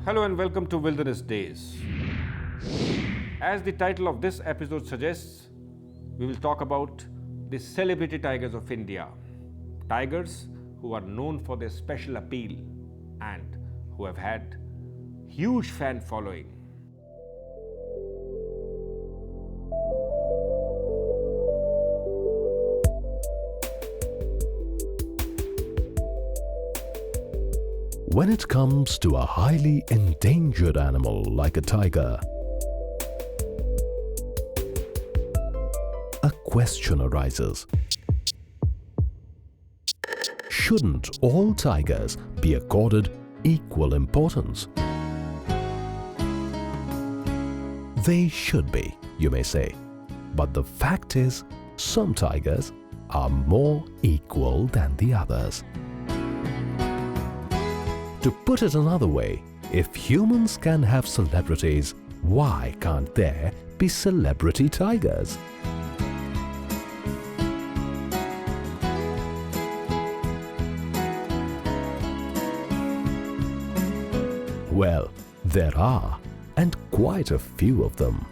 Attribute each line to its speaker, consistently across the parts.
Speaker 1: Hello and welcome to Wilderness Days. As the title of this episode suggests, we will talk about the celebrity tigers of India. Tigers who are known for their special appeal and who have had huge fan following.
Speaker 2: When it comes to a highly endangered animal like a tiger, a question arises. Shouldn't all tigers be accorded equal importance? They should be, you may say. But the fact is, some tigers are more equal than the others. To put it another way, if humans can have celebrities, why can't there be celebrity tigers? Well, there are, and quite a few of them.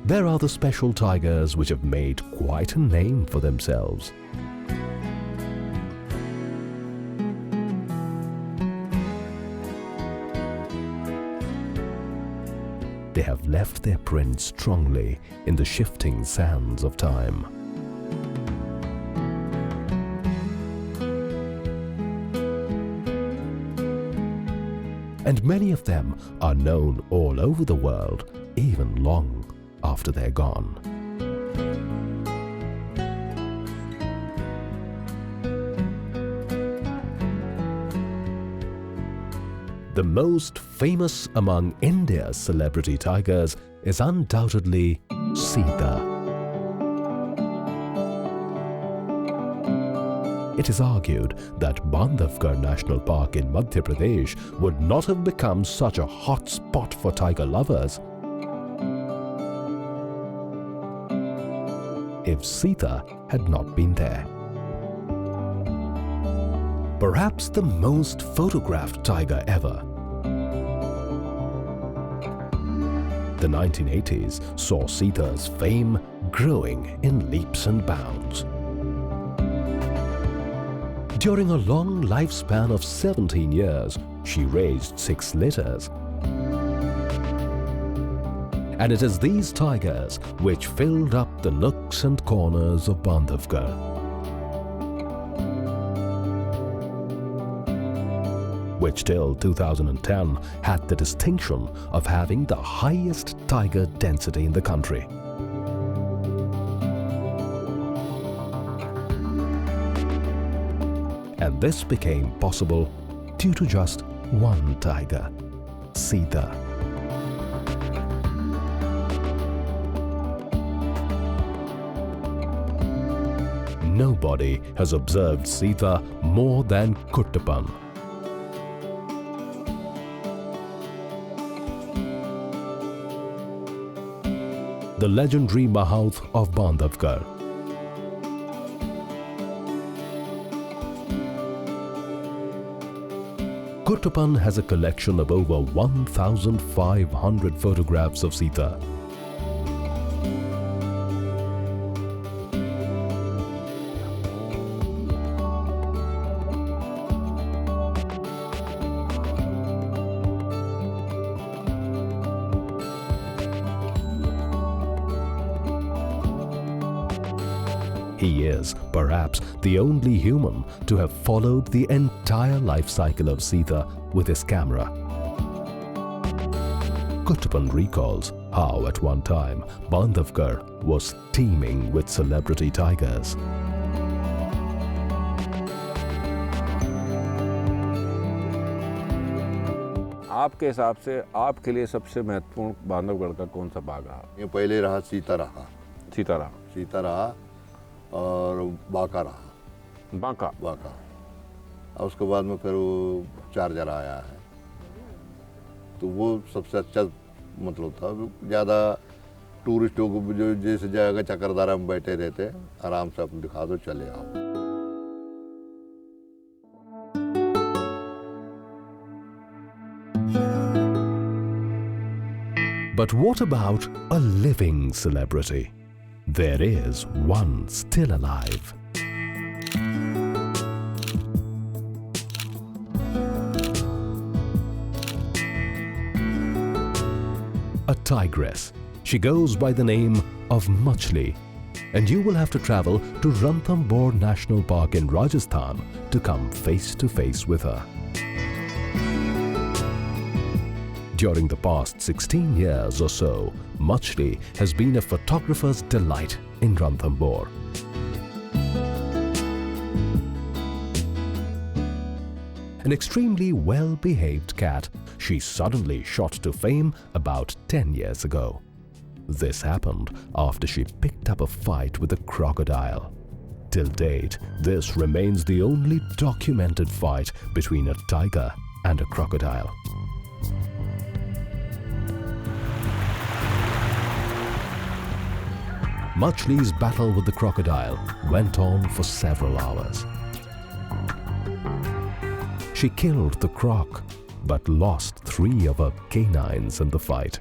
Speaker 2: There are the special tigers which have made quite a name for themselves. They have left their print strongly in the shifting sands of time. And many of them are known all over the world, even long after they're gone. The most famous among India's celebrity tigers is undoubtedly Sita. It is argued that Bandhavgarh National Park in Madhya Pradesh would not have become such a hot spot for tiger lovers if Sita had not been there. Perhaps the most photographed tiger ever. The 1980s saw Sita's fame growing in leaps and bounds. During a long lifespan of 17 years, she raised 6 litters. And it is these tigers which filled up the nooks and corners of Bandhavgarh. Which till 2010 had the distinction of having the highest tiger density in the country. And this became possible due to just one tiger, Sita. Nobody has observed Sita more than Kuttappan. The legendary Mahout of Bandhavgarh. Kuttappan has a collection of over 1,500 photographs of Sita. He is, perhaps, the only human to have followed the entire life cycle of Sita with his camera. Kuttappan recalls how at one time Bandhavgarh was teeming with celebrity tigers.
Speaker 1: आपके हिसाब से आपके लिए सबसे महत्वपूर्ण बांधवगढ़ का कौन सा बाग रहा?
Speaker 3: ये पहले रहा सीता रहा।
Speaker 1: सीता रहा
Speaker 3: और बाका रहा।
Speaker 1: बांका
Speaker 3: और उसके बाद में फिर वो चार्जर आया है, तो वो सबसे अच्छा मतलब था। ज़्यादा टूरिस्टों को जो जैसे जगह चक्करधारा में बैठे रहते हैं, आराम से आप दिखा दो, चले आओ।
Speaker 2: But what about a living celebrity? There is one still alive. A tigress. She goes by the name of Machli, and you will have to travel to Ranthambore National Park in Rajasthan to come face to face with her. During the past 16 years or so, Machli has been a photographer's delight in Ranthambore. An extremely well-behaved cat, she suddenly shot to fame about 10 years ago. This happened after she picked up a fight with a crocodile. Till date, this remains the only documented fight between a tiger and a crocodile. Machli's battle with the crocodile went on for several hours. She killed the croc, but lost 3 of her canines in the fight.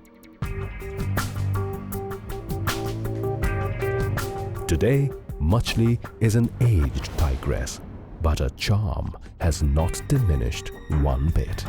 Speaker 2: Today, Machli is an aged tigress, but her charm has not diminished one bit.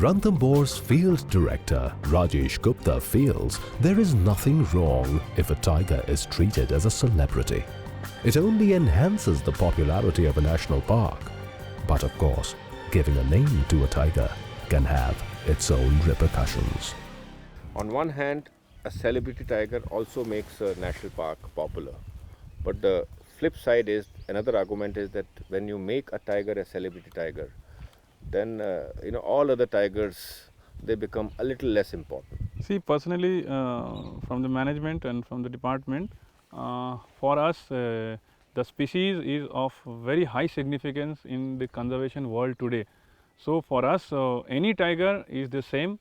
Speaker 2: Ranthambore's field director Rajesh Gupta feels there is nothing wrong if a tiger is treated as a celebrity. It only enhances the popularity of a national park. But of course, giving a name to a tiger can have its own repercussions.
Speaker 1: On one hand, a celebrity tiger also makes a national park popular. But the flip side is, another argument is that when you make a tiger a celebrity tiger, then all other tigers, they become a little less important.
Speaker 4: See, personally, from the management and from the department, for us, the species is of very high significance in the conservation world today. So, for us, any tiger is the same.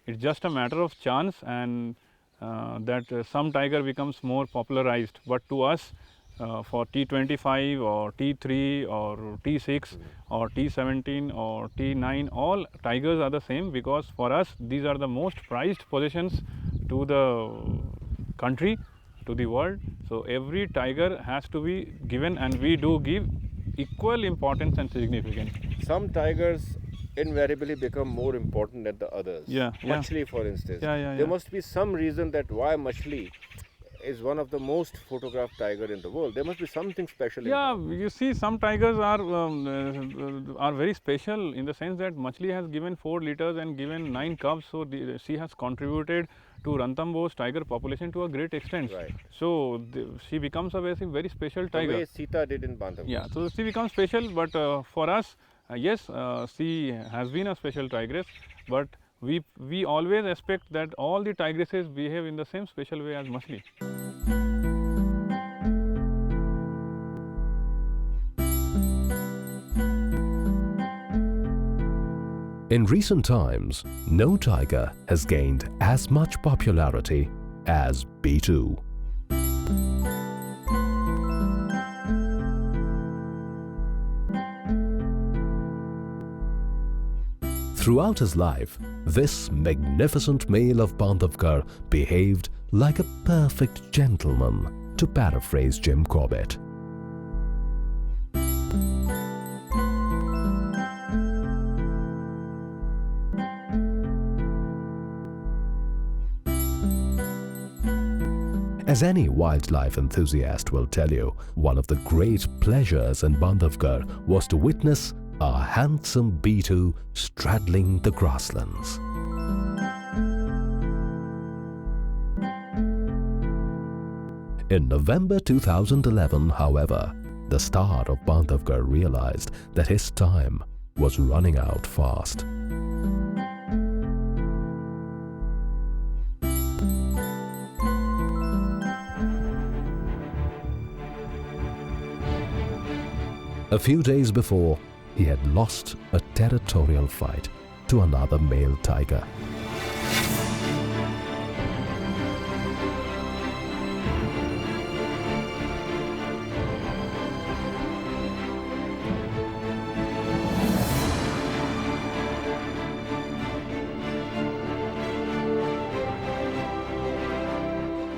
Speaker 4: It's just a matter of chance, and that some tiger becomes more popularized. But to us, for T25 or T3 or T6 or T17 or T9, all tigers are the same, because for us these are the most prized possessions to the country, to the world. So every tiger has to be given, and we do give equal importance and significance.
Speaker 1: Some tigers invariably become more important than the others. Machli, for instance. There must be some reason that why Machli is one of the most photographed tiger in the world. There must be something special.
Speaker 4: You see, some tigers are very special in the sense that Machli has given 4 litters and given 9 cubs. So she has contributed to Ranthambore's tiger population to a great extent.
Speaker 1: Right.
Speaker 4: So she becomes a very special tiger.
Speaker 1: The way Sita did in Bandhavgarh.
Speaker 4: Yeah, so she becomes special. But for us, yes, she has been a special tigress. But we always expect that all the tigresses behave in the same special way as Machli.
Speaker 2: In recent times, no tiger has gained as much popularity as B2. Throughout his life, this magnificent male of Bandhavgarh behaved like a perfect gentleman, to paraphrase Jim Corbett. As any wildlife enthusiast will tell you, one of the great pleasures in Bandhavgarh was to witness a handsome Beetle straddling the grasslands. In November 2011, however, the star of Bandhavgarh realized that his time was running out fast. A few days before, he had lost a territorial fight to another male tiger.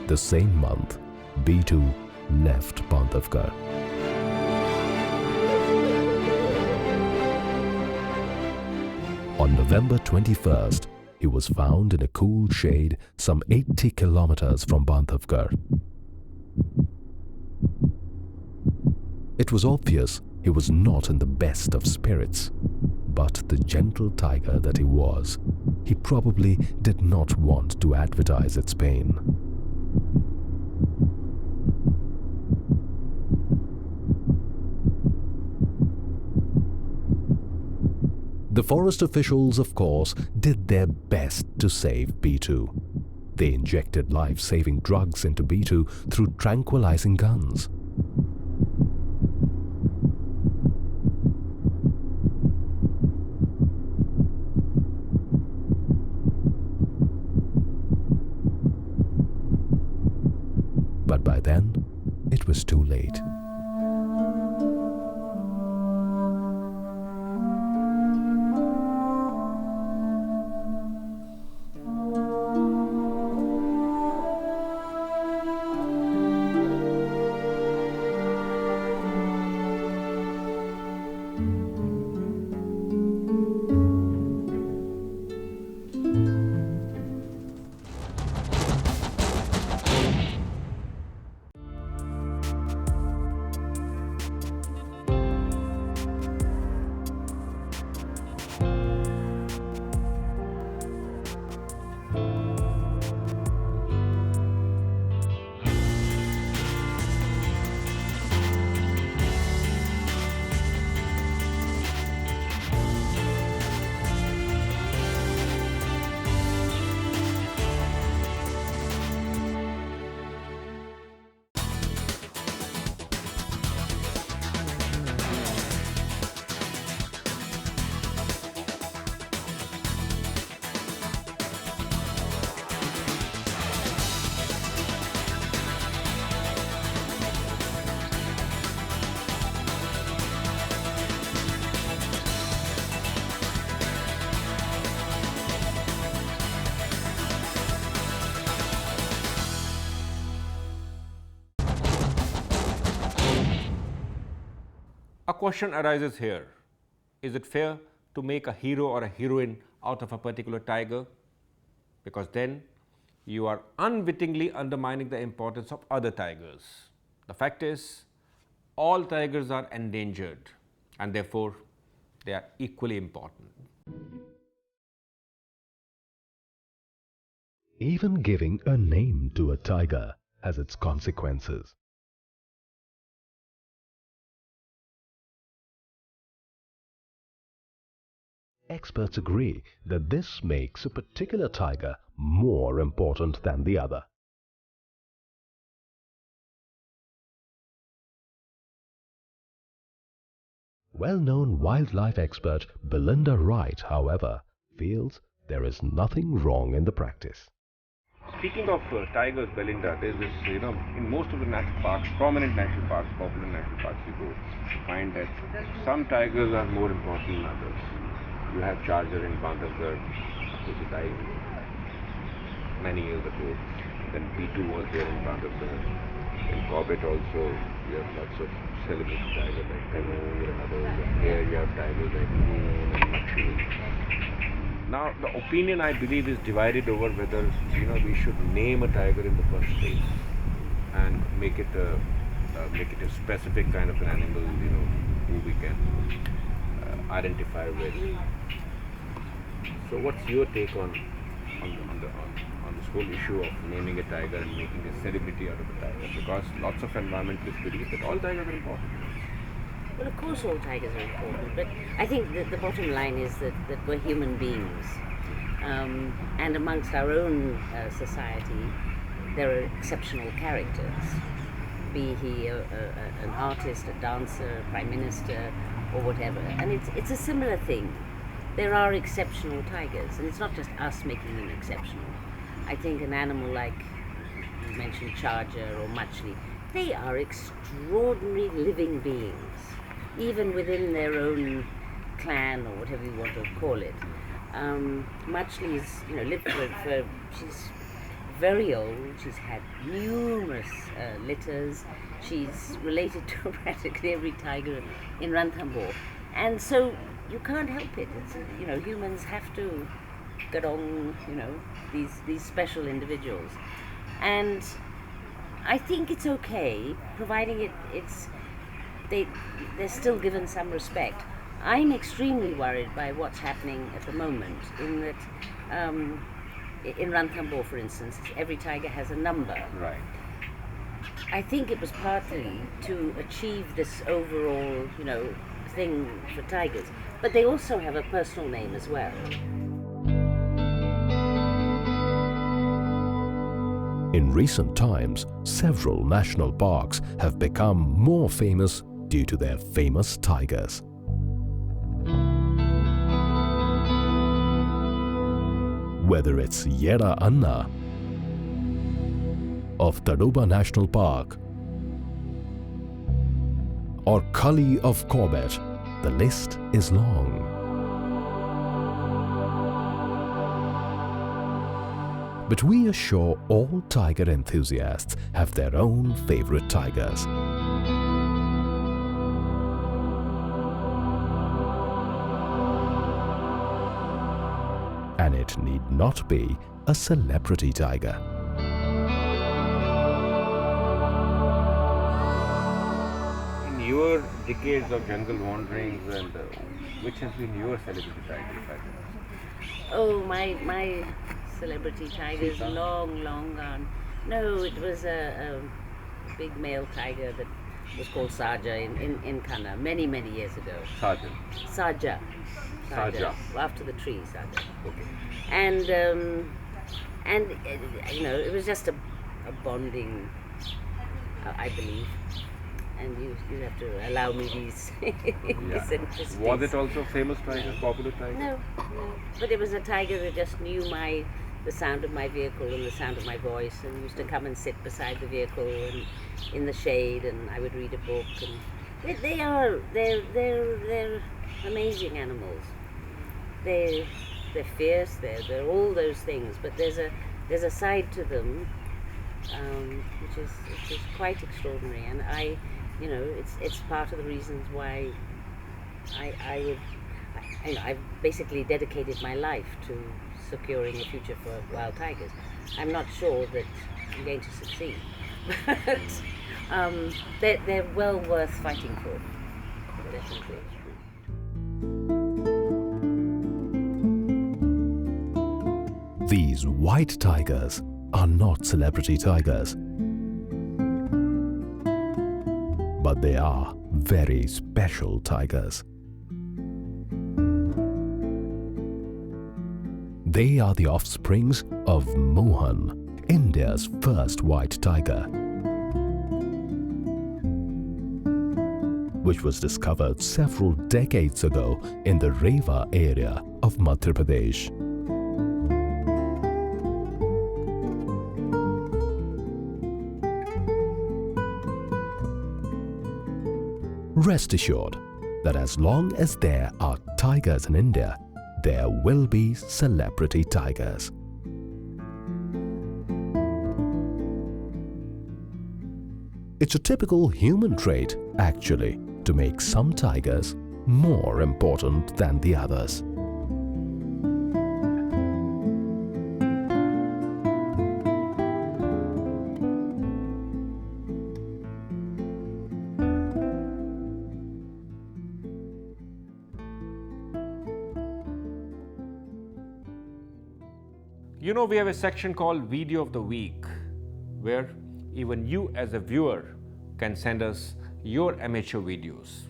Speaker 2: The same month, B2 left Bandhavgarh. On November 21st, he was found in a cool shade some 80 kilometers from Bandhavgarh. It was obvious he was not in the best of spirits, but the gentle tiger that he was, he probably did not want to advertise its pain. The forest officials, of course, did their best to save B2. They injected life-saving drugs into B2 through tranquilizing guns. But by then, it was too late.
Speaker 1: A question arises here. Is it fair to make a hero or a heroine out of a particular tiger? Because then you are unwittingly undermining the importance of other tigers. The fact is, all tigers are endangered and therefore they are equally important.
Speaker 2: Even giving a name to a tiger has its consequences. Experts agree that this makes a particular tiger more important than the other. Well-known wildlife expert Belinda Wright, however, feels there is nothing wrong in the practice.
Speaker 1: Speaking of tigers, Belinda, there's this, in most of the national parks, prominent national parks, popular national parks, you go, you find that some tigers are more important than others. You have Charger in Bandhavgarh, which died many years ago. Then B2 was there in Bandhavgarh. In Corbett also, you have lots of celebrity tigers like Kanur and others. And here you have tigers like Moon and Machu. Now, the opinion I believe is divided over whether we should name a tiger in the first place and make it a specific kind of an animal, who we can identify with. So, what's your take on this whole issue of naming a tiger and making a celebrity out of a tiger? Because lots of environmentalists believe that all tigers are important.
Speaker 5: Well, of course all tigers are important, but I think that the bottom line is that we're human beings. And amongst our own society, there are exceptional characters, be he an artist, a dancer, a prime minister, or whatever. And it's a similar thing. There are exceptional tigers, and it's not just us making them exceptional. I think an animal like, you mentioned Charger or Machli, they are extraordinary living beings, even within their own clan or whatever you want to call it. Machli's, lived for she's very old. She's had numerous litters. She's related to practically every tiger in Ranthambore, and so you can't help it. It's, humans have to get on, these special individuals, and I think it's okay, providing they're still given some respect. I'm extremely worried by what's happening at the moment, in that in Ranthambore, for instance, every tiger has a number.
Speaker 1: Right.
Speaker 5: I think it was partly to achieve this overall, thing for tigers, but they also have a personal name as well.
Speaker 2: In recent times, several national parks have become more famous due to their famous tigers. Whether it's Yera Anna of Tadoba National Park or Kali of Corbett, the list is long. But we assure all tiger enthusiasts have their own favorite tigers. And it need not be a celebrity tiger.
Speaker 1: In your decades of jungle wanderings, and which has been your celebrity tiger?
Speaker 5: Oh, my celebrity tigers, long gone. No, it was a big male tiger that was called Saja in Kanna many years ago.
Speaker 1: Saja.
Speaker 5: Saja. After the tree, Saja.
Speaker 1: Okay.
Speaker 5: And it was just a bonding, I believe. And you have to allow me these eccentricities.
Speaker 1: Was it also famous tiger, popular tiger?
Speaker 5: No. But it was a tiger that just knew the sound of my vehicle and the sound of my voice, and used to come and sit beside the vehicle and in the shade, and I would read a book. And they're amazing animals. They're fierce. They're all those things. But there's a side to them which is quite extraordinary, and it's part of the reasons why I've basically dedicated my life to securing a future for wild tigers. I'm not sure that I'm going to succeed, but they're well worth fighting for, definitely.
Speaker 2: These white tigers are not celebrity tigers, but they are very special tigers. They are the offsprings of Mohan, India's first white tiger, which was discovered several decades ago in the Rewa area of Madhya Pradesh. Rest assured that as long as there are tigers in India, there will be celebrity tigers. It's a typical human trait, actually, to make some tigers more important than the others.
Speaker 1: You know, we have a section called Video of the Week, where even you as a viewer can send us your amateur videos.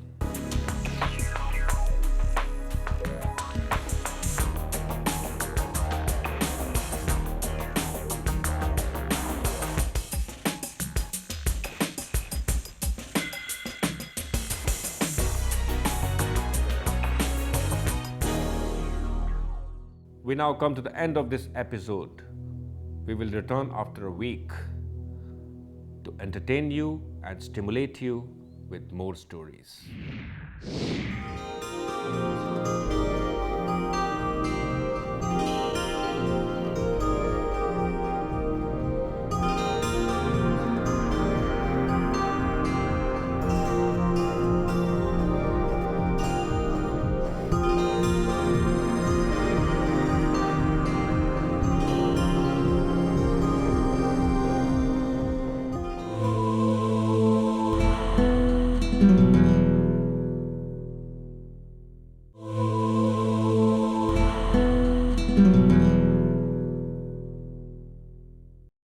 Speaker 1: We now come to the end of this episode. We will return after a week to entertain you and stimulate you with more stories.